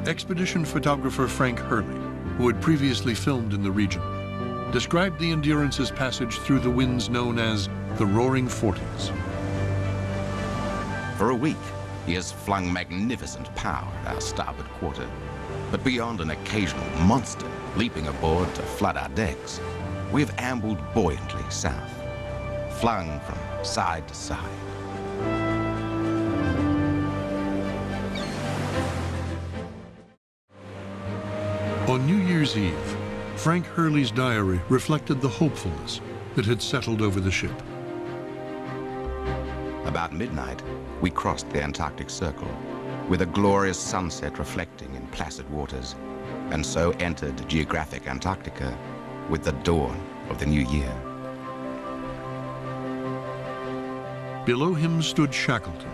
Expedition photographer Frank Hurley, who had previously filmed in the region, described the Endurance's passage through the winds known as the Roaring Forties. For a week, he has flung magnificent power at our starboard quarter, but beyond an occasional monster leaping aboard to flood our decks, we have ambled buoyantly south, flung from side to side. On New Year's Eve, Frank Hurley's diary reflected the hopefulness that had settled over the ship. About midnight, we crossed the Antarctic Circle, with a glorious sunset reflecting in placid waters, and so entered geographic Antarctica with the dawn of the new year. Below him stood Shackleton,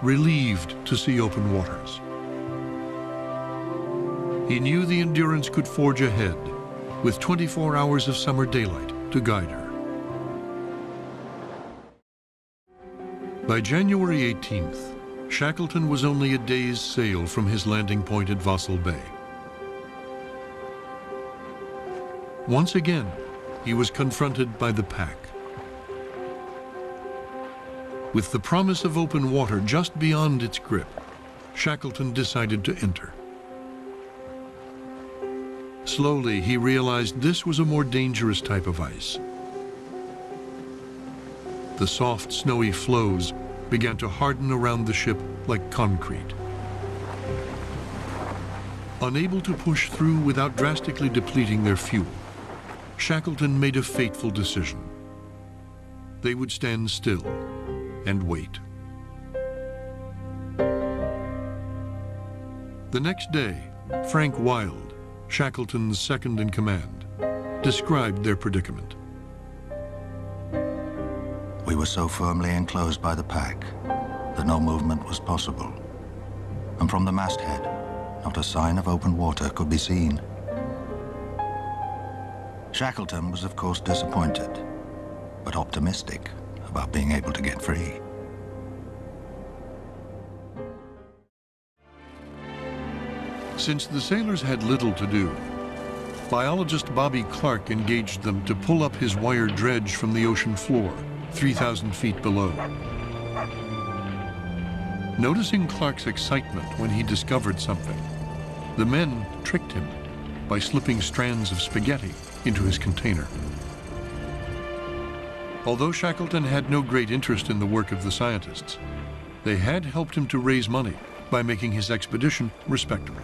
relieved to see open waters. He knew the Endurance could forge ahead, with 24 hours of summer daylight to guide her. By January 18th, Shackleton was only a day's sail from his landing point at Vassal Bay. Once again, he was confronted by the pack. With the promise of open water just beyond its grip, Shackleton decided to enter. Slowly, he realized this was a more dangerous type of ice. The soft, snowy floes began to harden around the ship like concrete. Unable to push through without drastically depleting their fuel, Shackleton made a fateful decision. They would stand still and wait. The next day, Frank Wild, Shackleton's second in command, described their predicament. We were so firmly enclosed by the pack that no movement was possible. And from the masthead, not a sign of open water could be seen. Shackleton was of course disappointed, but optimistic about being able to get free. Since the sailors had little to do, biologist Bobby Clark engaged them to pull up his wire dredge from the ocean floor, 3,000 feet below. Noticing Clark's excitement when he discovered something, the men tricked him by slipping strands of spaghetti into his container. Although Shackleton had no great interest in the work of the scientists, they had helped him to raise money by making his expedition respectable.